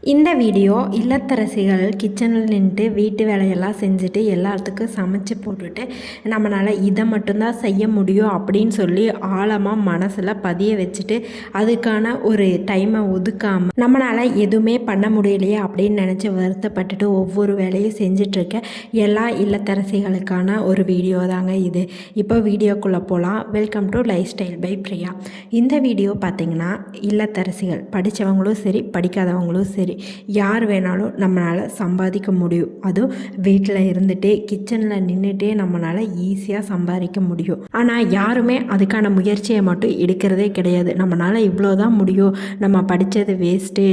இந்த வீடியோ இல்லத்தரசிகள் கிச்சனில் நின்றுட்டு வீட்டு வேலையெல்லாம் செஞ்சுட்டு எல்லாத்துக்கும் சமைச்சு போட்டுட்டு நம்மளால் இதை மட்டும்தான் செய்ய முடியும் அப்படின்னு சொல்லி ஆழமாக மனசில் பதிய வச்சுட்டு அதுக்கான ஒரு டைமை ஒதுக்காமல் நம்மளால் எதுவுமே பண்ண முடியலையே அப்படின்னு நினச்சி வருத்தப்பட்டுட்டு ஒவ்வொரு வேலையும் செஞ்சிட்ருக்க எல்லா இல்லத்தரசிகளுக்கான ஒரு வீடியோ தாங்க இது. இப்போ வீடியோக்குள்ளே போகலாம். Welcome to lifestyle by Priya. இந்த வீடியோ பார்த்திங்கன்னா இல்லத்தரசிகள் படித்தவங்களும் சரி படிக்காதவங்களும் சரி யார் வேணாலும் நம்மளால் சம்பாதிக்க முடியும். அதுவும் வீட்டில் இருந்துகிட்டே கிச்சனில் நின்றுட்டே நம்மளால் ஈஸியாக சம்பாதிக்க முடியும். ஆனால் யாருமே அதுக்கான முயற்சியை மட்டும் எடுக்கிறதே கிடையாது. நம்மளால் இவ்வளோ தான் முடியும், நம்ம படித்தது வேஸ்ட்டு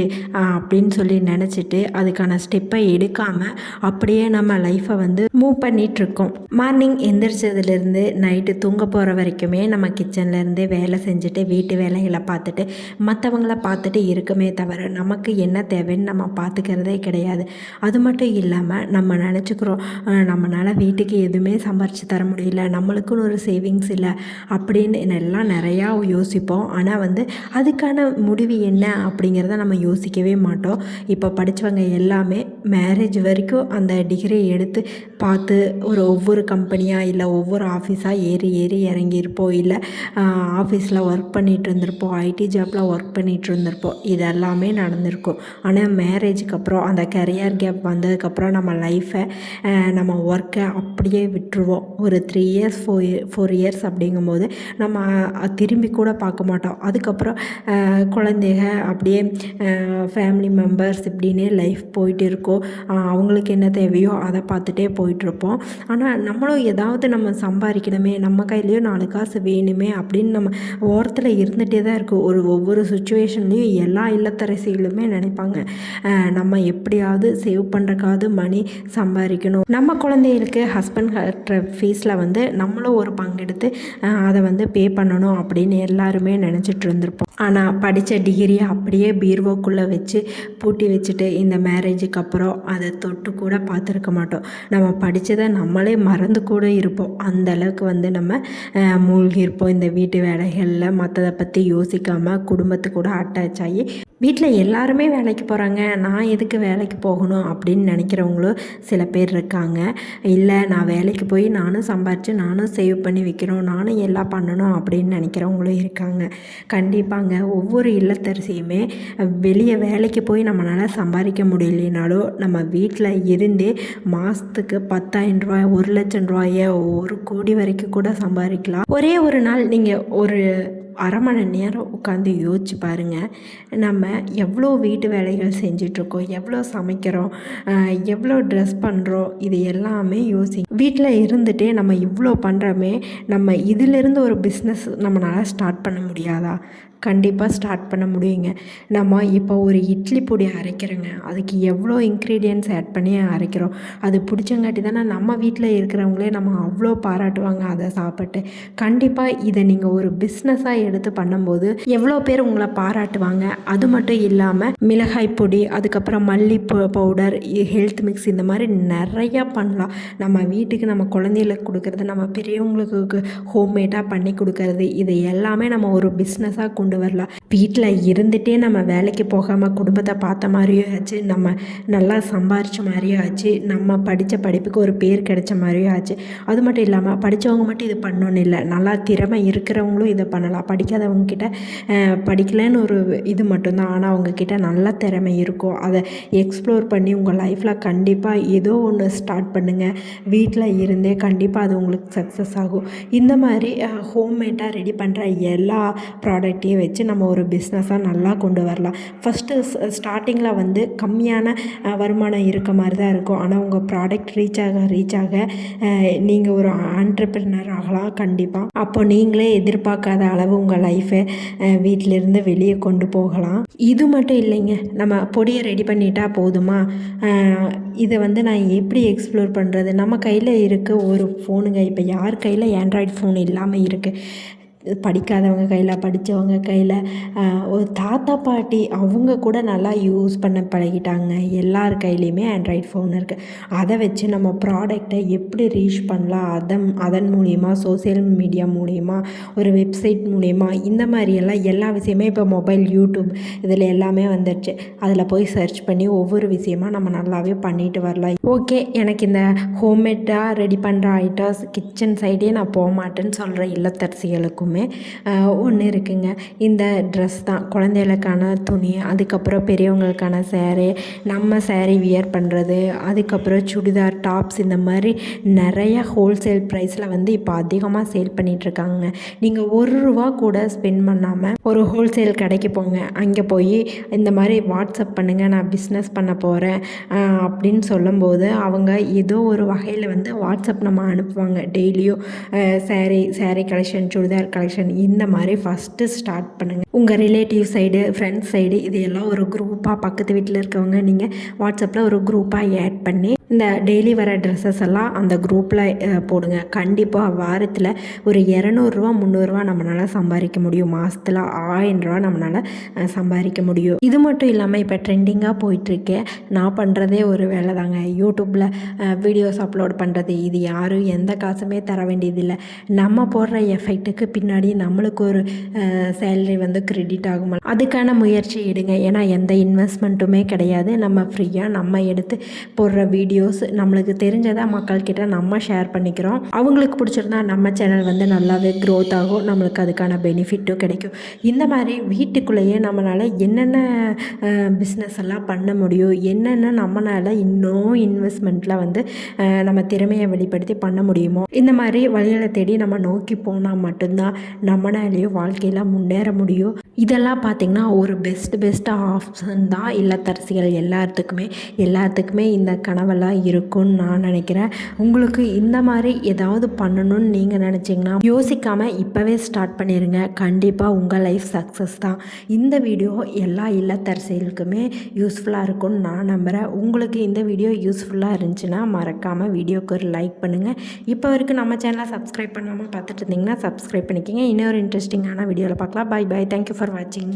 அப்படின்னு சொல்லி நினச்சிட்டு அதுக்கான ஸ்டெப்பை எடுக்காமல் அப்படியே நம்ம லைஃப்பை வந்து மூவ் பண்ணிகிட்ருக்கோம். மார்னிங் எந்திரிச்சதுலேருந்து நைட்டு தூங்க போகிற வரைக்குமே நம்ம கிச்சன்லேருந்தே வேலை செஞ்சுட்டு வீட்டு வேலைகளை பார்த்துட்டு மற்றவங்கள பார்த்துட்டு இருக்குமே தவிர நமக்கு என்ன தேவைன்னு நம்ம பார்த்துக்கிறதே கிடையாது. அது மட்டும் இல்லாமல் நம்ம நினச்சிக்கிறோம் நம்மளால் வீட்டுக்கு எதுவுமே சம்பாரித்து தர முடியல, நம்மளுக்குன்னு ஒரு சேவிங்ஸ் இல்லை அப்படின்னு எல்லாம் நிறையா யோசிப்போம். ஆனால் வந்து அதுக்கான முடிவு என்ன அப்படிங்கிறத நம்ம யோசிக்கவே மாட்டோம். இப்போ படித்தவங்க எல்லாமே மேரேஜ் வரைக்கும் அந்த டிகிரி எடுத்து பார்த்து ஒவ்வொரு கம்பெனியாக இல்லை ஒவ்வொரு ஆஃபீஸாக ஏறி இறங்கியிருப்போம், இல்லை ஆஃபீஸில் ஒர்க் பண்ணிகிட்டு இருந்திருப்போம், ஐடி ஜாப்பில் ஒர்க் பண்ணிகிட்டு இருந்திருப்போம். இதெல்லாமே நடந்திருக்கும். ஆனால் மேரேஜுக்கு அப்புறம் அந்த கரியர் கேப் வந்ததுக்கப்புறம் நம்ம லைஃப்பை நம்ம ஒர்க்கை அப்படியே விட்டுருவோம். ஒரு 3 இயர்ஸ் 4 இயர்ஸ் அப்படிங்கும்போது நம்ம திரும்பி கூட பார்க்க மாட்டோம். அதுக்கப்புறம் குழந்தைங்க அப்படியே ஃபேமிலி மெம்பர்ஸ் இப்படின்னே லைஃப் போயிட்டு இருக்கோம். அவங்களுக்கு என்ன தேவையோ அதை பார்த்துட்டே போயிட்டுருப்போம். ஆனால் நம்மளும் ஏதாவது நம்ம சம்பாதிக்கணுமே, நம்ம கையிலையும் 4 காசு வேணுமே அப்படின்னு நம்ம ஓரத்தில் இருந்துகிட்டே தான் இருக்கும். ஒவ்வொரு சுச்சுவேஷன்லேயும் எல்லா இல்லத்தரசிகளுமே நினைப்பாங்க நம்ம எப்படியாவது சேவ் பண்ணுறக்காவது மணி சம்பாதிக்கணும், நம்ம குழந்தைகளுக்கு ஹஸ்பண்ட் கட்டுற ஃபீஸில் வந்து நம்மளும் ஒரு பங்கெடுத்து அதை வந்து பே பண்ணணும் அப்படின்னு எல்லாருமே நினச்சிட்டு இருந்திருப்போம். ஆனால் படித்த டிகிரியை அப்படியே பீர்வோக்குள்ளே வச்சு பூட்டி வச்சுட்டு இந்த மேரேஜுக்கு அப்புறம் அதை தொட்டு கூட பார்த்துருக்க மாட்டோம். நம்ம படித்ததை நம்மளே மறந்து கூட இருப்போம். அந்த அளவுக்கு வந்து நம்ம மூழ்கி இருப்போம் இந்த வீட்டு வேலைகளில். மற்றதை பற்றி யோசிக்காமல் குடும்பத்து கூட அட்டாச் ஆகி வீட்டில் எல்லாருமே வேலைக்கு போகிறாங்க, நான் எதுக்கு வேலைக்கு போகணும் அப்படின்னு நினைக்கிறவங்களும் சில பேர் இருக்காங்க. இல்லை நான் வேலைக்கு போய் நானும் சம்பாரித்து நானும் சேவ் பண்ணி வைக்கணும், நானும் எல்லாம் பண்ணணும் அப்படின்னு நினைக்கிறவங்களும் இருக்காங்க. கண்டிப்பாங்க ஒவ்வொரு இல்லத்தரசியுமே வெளியே வேலைக்கு போய் நம்மளால் சம்பாதிக்க முடியலனாலும் நம்ம வீட்டில் இருந்தே மாதத்துக்கு 10,000 ரூபாய், 1,00,000 ரூபாயை 1 கோடி வரைக்கும் கூட சம்பாதிக்கலாம். ஒரே ஒரு நாள் நீங்கள் ஒரு அரை மணி நேரம் உட்காந்து யோசிச்சு பாருங்கள். நம்ம எவ்வளோ வீட்டு வேலைகள் செஞ்சிட்ருக்கோம், எவ்வளோ சமைக்கிறோம், எவ்வளோ ட்ரெஸ் பண்ணுறோம், இது எல்லாமே வீட்டில் இருந்துகிட்டே நம்ம இவ்வளோ பண்ணுறோமே, நம்ம இதிலிருந்து ஒரு பிஸ்னஸ் நம்மளால் ஸ்டார்ட் பண்ண முடியாதா? கண்டிப்பாக ஸ்டார்ட் பண்ண முடியுங்க. நம்ம இப்போ ஒரு இட்லி பொடி அரைக்கிறோங்க, அதுக்கு எவ்வளோ இன்க்ரீடியன்ட்ஸ் ஆட் பண்ணி அரைக்கிறோம். அது பிடிச்சங்காட்டி தானே நம்ம வீட்டில் இருக்கிறவங்களே நம்ம அவ்வளோ பாராட்டுவாங்க அதை சாப்பிட்டு. கண்டிப்பாக இதை நீங்கள் ஒரு பிஸ்னஸாக எடுத்து பண்ணும்போது எவ்வளோ பேர் உங்களை பாராட்டுவாங்க. அது மட்டும் இல்லாமல் மிளகாய் பொடி, அதுக்கப்புறம் மல்லி பவுடர், ஹெல்த் மிக்ஸ், இந்த மாதிரி நிறையா பண்ணலாம். நம்ம வீட்டுக்கு நம்ம குழந்தைகளுக்கு கொடுக்கறது, நம்ம பெரியவங்களுக்கு ஹோம்மேடாக பண்ணி கொடுக்கறது, இது எல்லாமே நம்ம ஒரு பிஸ்னஸாக கொண்டு வரலாம். வீட்டில் இருந்துகிட்டே நம்ம வேலைக்கு போகாமல் குடும்பத்தை பார்த்த மாதிரியும் ஆச்சு, நம்ம நல்லா சம்பாரித்த மாதிரியும் ஆச்சு, நம்ம படித்த படிப்புக்கு ஒரு பேர் கிடைச்ச மாதிரியும் ஆச்சு. அது மட்டும் இல்லாமல் படித்தவங்க மட்டும் இது பண்ணணுன்னு இல்லை, நல்லா திறமை இருக்கிறவங்களும் இதை பண்ணலாம். படிக்காதவங்கக்கிட்ட படிக்கலைன்னு ஒரு இது மட்டும்தான், ஆனால் அவங்கக்கிட்ட நல்ல திறமை இருக்கும். அதை எக்ஸ்ப்ளோர் பண்ணி உங்கள் லைஃப்பில் கண்டிப்பாக ஏதோ ஒன்று ஸ்டார்ட் பண்ணுங்கள். வீட்டில் இருந்தே கண்டிப்பாக அது உங்களுக்கு சக்ஸஸ் ஆகும். இந்த மாதிரி ஹோம்மேடாக ரெடி பண்ணுற எல்லா ப்ராடக்ட்டையும் வச்சு நம்ம ஒரு பிஸ்னஸாக நல்லா கொண்டு வரலாம். ஃபஸ்ட்டு ஸ்டார்டிங்கில் வந்து கம்மியான வருமானம் இருக்க மாதிரி தான் இருக்கும். ஆனால் உங்கள் ப்ராடக்ட் ரீச் ஆக நீங்கள் ஒரு ஆண்டர்ப்ரனர் ஆகலாம் கண்டிப்பாக. அப்போ நீங்களே எதிர்பார்க்காத அளவு உங்கள் லைஃப்பை வீட்டிலேருந்து வெளியே கொண்டு போகலாம். இது மட்டும் இல்லைங்க, நம்ம பொடியை ரெடி பண்ணிட்டா போதுமா? இதை வந்து நான் எப்படி எக்ஸ்ப்ளோர் பண்ணுறது? நம்ம கையில் இருக்க ஒரு ஃபோனுங்க. இப்போ யார் கையில் ஆண்ட்ராய்டு ஃபோன் இல்லாமல் இருக்குது? படிக்காதவங்க கையில், படித்தவங்க கையில், ஒரு தாத்தா பாட்டி அவங்க கூட நல்லா யூஸ் பண்ண பழகிட்டாங்க. எல்லார் கையிலையுமே ஆண்ட்ராய்ட் ஃபோன் இருக்குது. அதை வச்சு நம்ம ப்ராடக்டை எப்படி ரீச் பண்ணலாம், அதன் மூலிமா சோசியல் மீடியா மூலிமா, ஒரு வெப்சைட் மூலிமா, இந்த மாதிரியெல்லாம் எல்லா விஷயமே இப்போ மொபைல், யூடியூப் இதில் எல்லாமே வந்துடுச்சு. அதில் போய் சர்ச் பண்ணி ஒவ்வொரு விஷயமாக நம்ம நல்லாவே பண்ணிட்டு வரலாம். ஓகே, எனக்கு இந்த ஹோம்மேடாக ரெடி பண்ணுற ஐட்டம்ஸ் கிச்சன் சைடே நான் போக மாட்டேன்னு சொல்கிற இல்லத்தரசிகளுக்குமே ஒன்று இருக்குங்க. இந்த ட்ரெஸ் தான் குழந்தைகளுக்கான துணி, அதுக்கப்புறம் பெரியவங்களுக்கான சேரீ, நம்ம சேரீ வியர் பண்ணுறது, அதுக்கப்புறம் சுடிதார், டாப்ஸ், இந்த மாதிரி நிறைய ஹோல்சேல் ப்ரைஸில் வந்து இப்போ அதிகமாக சேல் பண்ணிகிட்ருக்காங்க. நீங்கள் ₹1 கூட ஸ்பெண்ட் பண்ணாமல் ஒரு ஹோல்சேல் கடைக்கு போங்க. அங்கே போய் இந்த மாதிரி வாட்ஸ்அப் பண்ணுங்கள், நான் பிஸ்னஸ் பண்ண போகிறேன் அப்படின்னு சொல்லும்போது அவங்க ஏதோ ஒரு வகையில் வந்து வாட்ஸ்அப் நம்ம அனுப்புவாங்க. டெய்லியும் சேரீ கலெக்ஷன், சுடிதார் கலெக்ஷன், இந்த மாதிரி ஃபஸ்ட்டு ஸ்டார்ட் பண்ணுங்கள். உங்கள் ரிலேட்டிவ் சைடு, ஃப்ரெண்ட்ஸ் சைடு, இது எல்லாம் ஒரு குரூப்பாக, பக்கத்து வீட்டில் இருக்கவங்க நீங்கள் வாட்ஸ்அப்பில் ஒரு குரூப்பாக ஆட் பண்ணி இந்த டெய்லி வர ட்ரெஸ்ஸஸ் எல்லாம் அந்த குரூப்பில் போடுங்க. கண்டிப்பாக வாரத்தில் ஒரு ₹200 ₹300 நம்மளால் சம்பாதிக்க முடியும். மாதத்தில் ₹1000 நம்மளால் சம்பாதிக்க முடியும். இது மட்டும் இல்லாமல் இப்போ ட்ரெண்டிங்காக போயிட்டுருக்கேன், நான் பண்ணுறதே ஒரு வேலை தாங்க. யூடியூப்பில் வீடியோஸ் அப்லோட் பண்ணுறது. இது யாரும் எந்த காசுமே தர வேண்டியதில்லை. நம்ம போடுற எஃபெக்ட்டுக்கு பின்னாடி நம்மளுக்கு ஒரு சேலரி வந்து கிரெடிட் ஆகும். அதுக்கான முயற்சி எடுங்க. ஏன்னா எந்த இன்வெஸ்ட்மெண்ட்டுமே கிடையாது. நம்ம ஃப்ரீயாக நம்ம எடுத்து போடுற வீடியோஸ் நம்மளுக்கு தெரிஞ்சதை மக்கள்கிட்ட நம்ம ஷேர் பண்ணிக்கிறோம். அவங்களுக்கு பிடிச்சிருந்தா நம்ம சேனல் வந்து நல்லாவே க்ரோத் ஆகும். நம்மளுக்கு அதுக்கான பெனிஃபிட்டும் கிடைக்கும். இந்த மாதிரி வீட்டுக்குள்ளேயே நம்மளால் என்னென்ன பிஸ்னஸ் எல்லாம் பண்ண முடியும், என்னென்ன நம்மளால் இன்னும் இன்வெஸ்ட்மெண்ட்டில் வந்து நம்ம திறமையை வெளிப்படுத்தி பண்ண முடியுமோ, இந்த மாதிரி வழிகளை தேடி நம்ம நோக்கி போனால் மட்டும்தான் நம்மளாலேயும் வாழ்க்கையில் முன்னேற முடியும். இதெல்லாம் பார்த்திங்கன்னா ஒரு பெஸ்ட் ஆப்ஷன் தான் இல்லத்தரசிகள் எல்லாத்துக்குமே இந்த கனவெல்லாம் இருக்கும்னு நான் நினைக்கிறேன். உங்களுக்கு இந்த மாதிரி ஏதாவது பண்ணணும்னு நீங்கள் நினச்சிங்கன்னா யோசிக்காமல் இப்போவே ஸ்டார்ட் பண்ணிடுங்க. கண்டிப்பாக உங்கள் லைஃப் சக்ஸஸ் தான். இந்த வீடியோ எல்லா இல்லத்தரசிகளுக்குமே யூஸ்ஃபுல்லாக இருக்கும்னு நான் நம்புகிறேன். உங்களுக்கு இந்த வீடியோ யூஸ்ஃபுல்லாக இருந்துச்சுன்னா மறக்காமல் வீடியோக்கு ஒரு லைக் பண்ணுங்கள். இப்போ வரைக்கும் நம்ம சேனலை சப்ஸ்கிரைப் பண்ணாமல் பார்த்துட்டு இருந்தீங்கன்னா சப்ஸ்கிரைப் பண்ணிக்கோங்க. இன்னொரு இன்ட்ரெஸ்டிங்கான வீடியோவில் பார்க்கலாம். பை. தேங்க்யூ ஃபார் வாட்சிங்.